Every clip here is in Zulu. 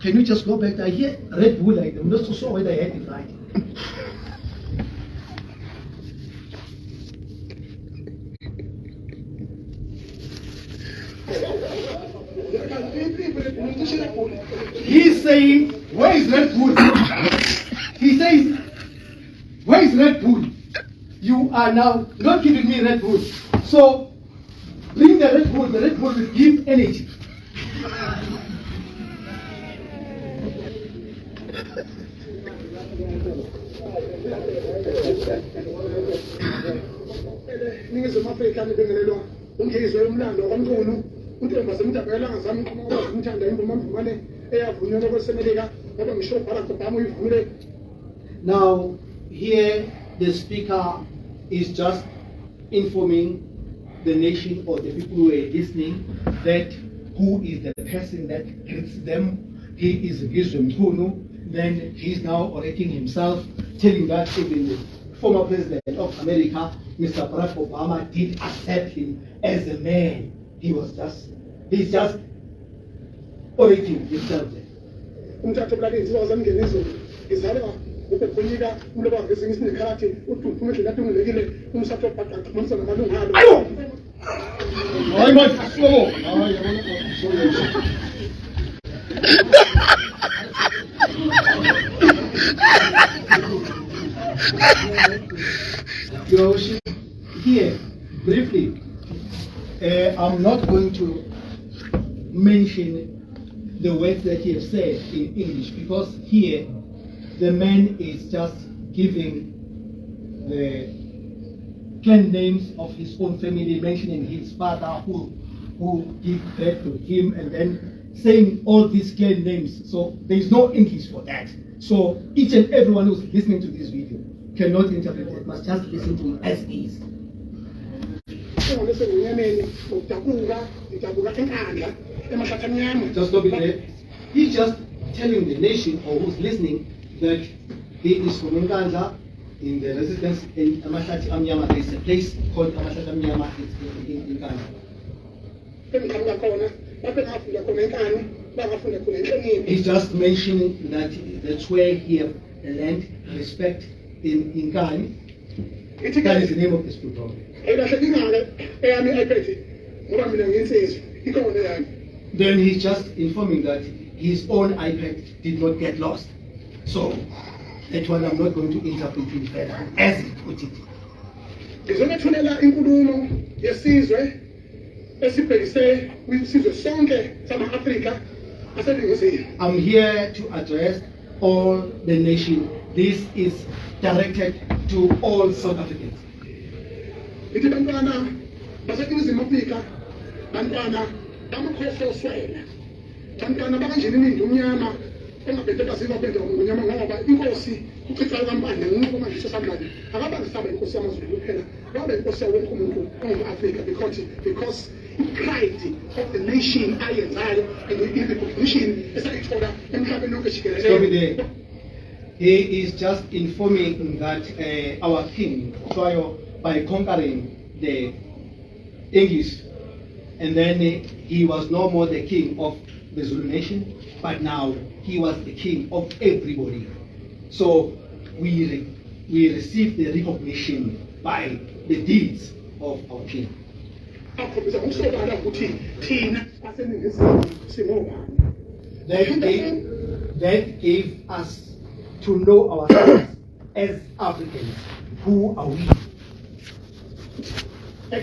Can you just go back? I hear Red Bull like them. Not so sure whether I had it right. He's saying, where is Red Bull? He says, where is Red Bull? You are now not giving me Red Bull. So bring the Red Bull will give energy. Ngizwe Afrika ngibingelelwa ungizwe umlando omkhulu untombazi umntaka ngazami ukwazi umthanda ingoma mvumane eyavunyelwa kwasemelika ngoba ngisho Barack Obama uyivumile. Now here the speaker is just informing the nation or the people who are listening that who is the person that greets them. He is Ngizwe Mkhulu. Then he's now orating himself, telling that even the former president of America, Mr. Barack Obama, did accept him as a man. He's just orating himself there. Here, briefly, I'm not going to mention the words that he has said in English because here the man is just giving the clan names of his own family, mentioning his father who gave birth to him, and then saying all these clan names. So there is no English for that. So each and everyone who's listening to this video cannot interpret it, must just listen to it as is. Just stop it there. He's just telling the nation or who's listening that he is from Nkandla in the residence in Amahlati Amnyama. There is a place called Amahlati Amnyama in Nkandla. He's just mentioning that that's where he have land respect in Nkandla. That is the name of this program. Then he's just informing that his own iPad did not get lost. So that one I'm not going to interpret it further as he put it. I'm here to address all the nation. This is directed to all South Africans. Because pride of the nation and the population is Stop it there. He is just informing that our king, by conquering the English, and then he was no more the king of the Zulu nation, but now he was the king of everybody. So we received the recognition by the deeds of our king. That gave us to know ourselves as Africans. Who are we? So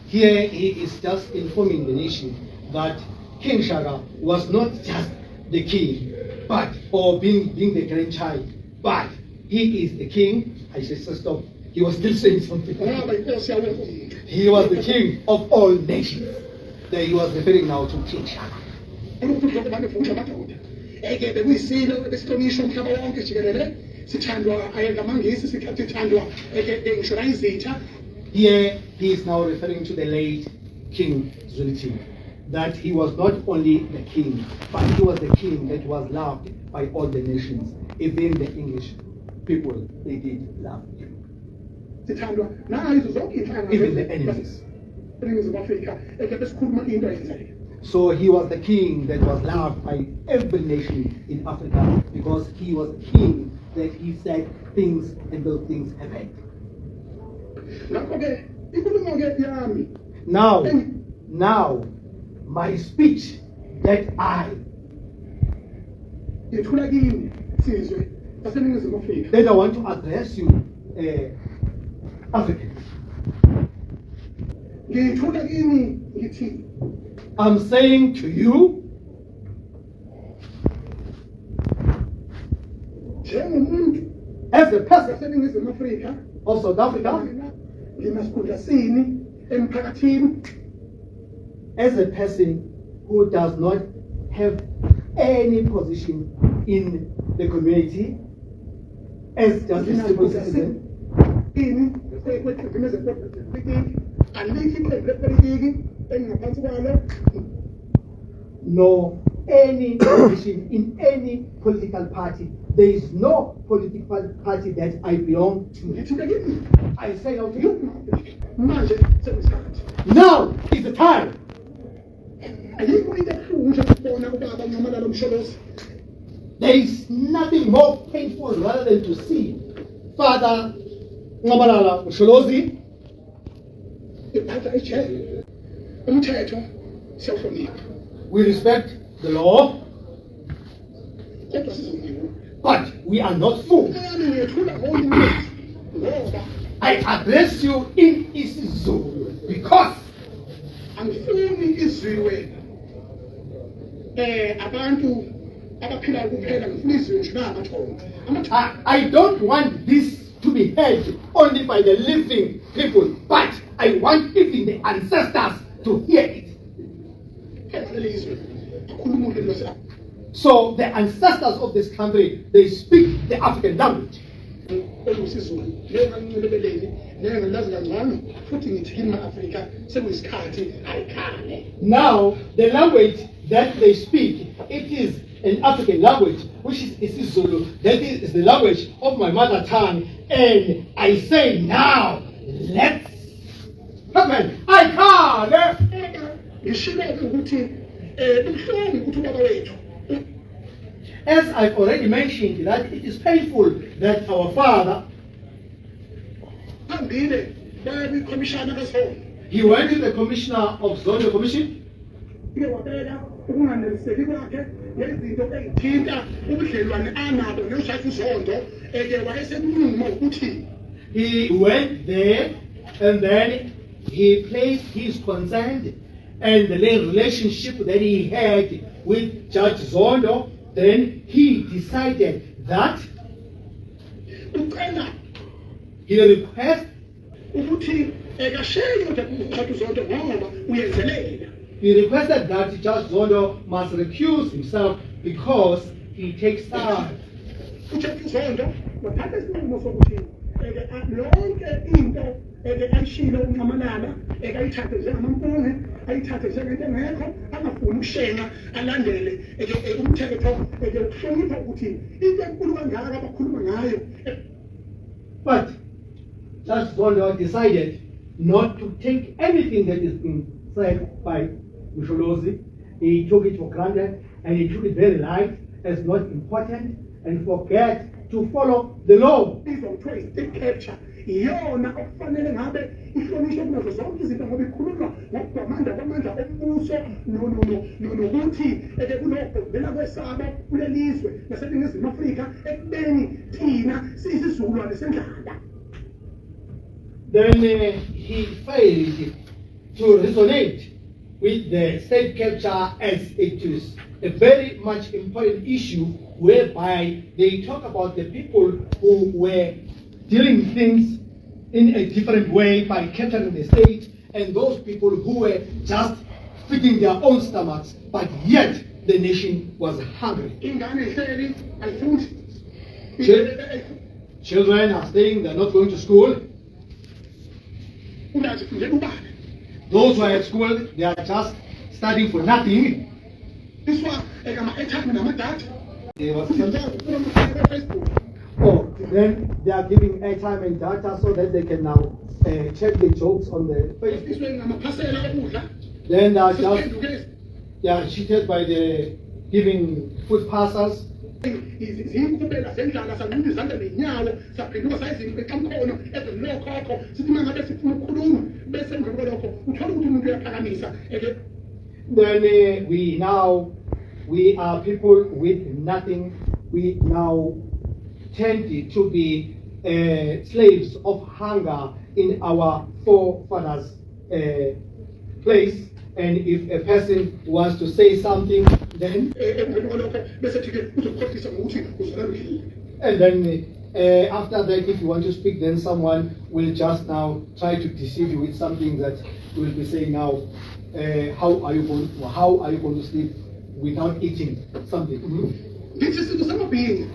here he is just informing the nation that King Shaka was not just the king, or being the grandchild, but he is the king. I said, stop. He was still saying something. He was the king of all nations. There he was referring now to King Shaka. Here he is now referring to the late King Zulu. that he was not only the king, but he was the king that was loved by all the nations. Even the English people, they did love him. Sithandwa nazo zonke inhlanga Even the enemies. eNingizimu Afrika besikhuluma into eyenzeke. So he was the king that was loved by every nation in Africa because he was the king that he said things and those things happened. Ngakho-ke inkulumo ke yami Now, my speech that I yethula kini sizwe saseNingizimu Afrika. that I want to address you, Africans. Ngiyethula kini ngithi I'm saying to you, njengomuntu as a person saseNingizimu Afrika of South Africa, nginasikhundla sini emphakathini, as a person who does not have any position in the community, as just a simple citizen, ini kweqembu lezepolitiki alikho iqembu lepolitiki engingaphansi kwalo nor any position in any political party. There is no political party that I belong to. ngithule kini I say now to you, manje sekuyisikhathi. now is the time. Ayikho into ebuhlungu nje ukubona ubaba uNcamalala Msholozi There is nothing more painful rather than to see Father Ngabalala Usholozi ephatha ejele. Umthetho siyawuhlonipha We respect the law, kodwa sizongiwo. but we are not fools. Eyami ngiyethula ngolimi lwethu ngoba I address you in isiZulu because angifuni izwiwe abantu abaphila kuphela, ngifuna izwiwe nje namathongo. I don't want this to be heard only by the living people, but I want even the ancestors to hear it. Elizwe akhuluma ulimi lwase So the ancestors of this country, they speak the African language. olusiZulu nengancinebeleli nengilazi kancane futhi ngithi kini ma-Afrika sekuyisikhathi ayikhale. Now, the language that they speak, it is an African language, which is isiZulu. That is the language of my mother tongue. And I say now, let's happen. I can't. Ngishilo-ke ukuthi buhlungu ukuthi ubaba wethu As I've already mentioned, that it is painful that our father, hambile baya kwikhomishana kaZondo he went to the commissioner of Zondo Commission. uke wabeka ukunganeliseki kwakhe ngezinto ezithinta ubudlelwane anabo noshayisa uZondo wayesekhuluma ukuthi He went there and then he placed his consent and the relationship that he had with Judge Zondo. Then he decided that ucela he requested ukuthi ekasheyi uJudge Zondo ngoba uyenzelela. that Judge Zondo must recuse himself because he takes sides. uJudge Zondo wathatha isinqumo sokuthi lonke into ayishilo uNcamalala ayithathe njengamampunge, ayithathe njengento engekho, angafuni ukushenga, alandele umthetho ukuhlonipha ukuthi into enkulu kangaka abakhuluma ngayo. But Judge Zondo decided not to take anything that is being said by Usholozi. He took it for granted and he took it very light as not important and forget to follow the law. Izokuthiwa i-state capture iyona okufanele ngabe ihlonishwe kunazo zonke izinto ngoba ikhuluma ngokugwamanda kwamandla ombuso nokuthi kunokuvela kwesaba kulelizwe naseNingizimu Afrika ekubeni thina siyisizukulwane sendlala. Then he failed to resonate with the state capture as it is a very much important issue whereby they talk about the people who were doing things in a different way by capturing the state and those people who were just feeding their own stomachs, but yet the nation was hungry. Ingane ihleli ayifundi. Children are staying, they're not going to school. Unathi nje ubani Those who are at school, they are just studying for nothing. This one, airtime namadata. They was Facebook. Oh, then they are giving airtime and data so that they can now check the jokes on the Facebook. This way ngamaphasela ukudla. Then they are cheated by the giving food passes. Zinkubela zendlala sanqunda izandla nenyawo saphinduka sayizinto ekamkhono ezimlokhokho sithi mangabe sifuna ukukhuluma bese emva kwalokho uthola ukuthi umuntu uyaphakamisa Then we are people with nothing. We now tend to be slaves of hunger in our forefathers' place. And if a person wants to say something, then after that, if you want to speak, then someone will just now try to deceive you with something that will be saying now, how are you going to sleep without eating something? This is the summer being.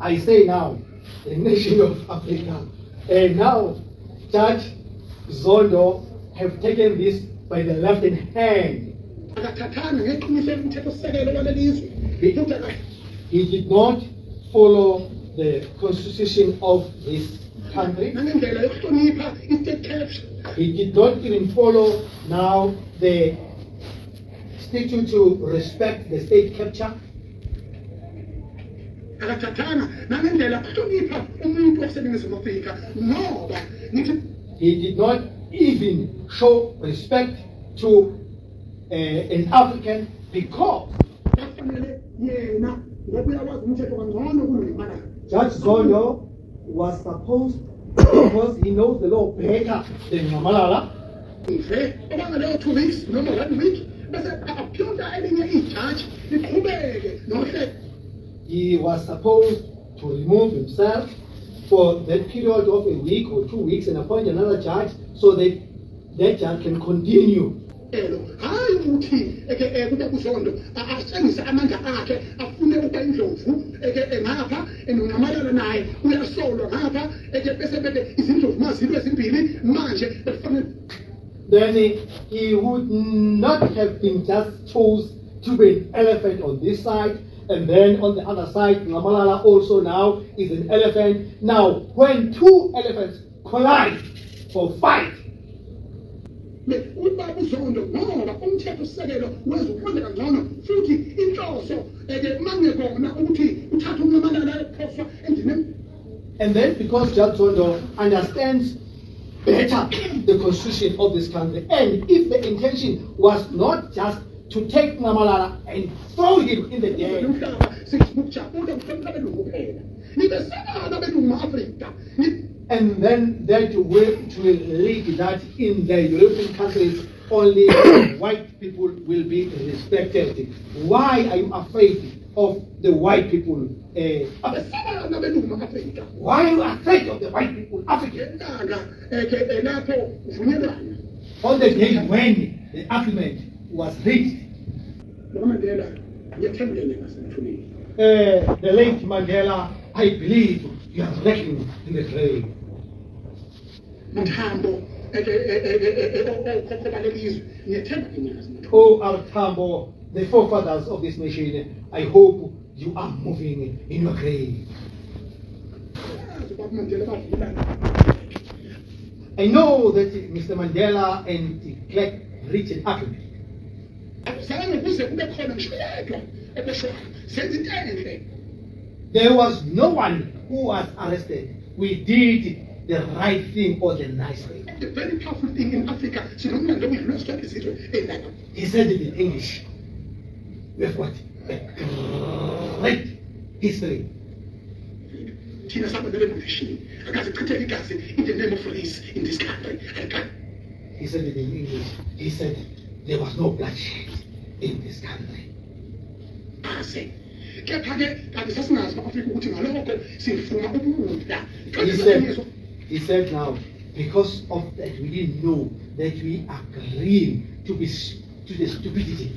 I say now, the nation of Africa, and now Judge Zondo have taken this by the left hand. He did not follow the constitution of this country. He did not even follow now the statute to respect the state capture. He did not even show respect to an African because Judge Zondo was supposed, because he knows the law better than Malala. 2 weeks, no more 1 week. He was supposed to remove himself for that period of a week or 2 weeks and appoint another judge so that that judge can continue. Then he would not have been just chose to be an elephant on this side, and then on the other side, Malala also now is an elephant. Now, when two elephants collide or fight, and then because Judge Zondo understands better the constitution of this country, and if the intention was not just to take Malala and throw him in the den, and then that will lead that in the European countries only white people will be respected. Why are you afraid of the white people? Why are you afraid of the white people, Africa? On the day when the agreement was reached, the late Mandela, I believe you are reckoning in the grave. Oh, our Tambo, the forefathers of this nation, I hope you are moving in your grave. I know that Mr. Mandela and the Clerk reached an agreement. There was no one who was arrested. We did the right thing or the nice thing. The very powerful thing in Africa, he said it in English. We have got a great history. In the name of race in this country. He said it in English. He said there was no bloodshed in this country. He said now, because of that we didn't know that we agreed to the stupidity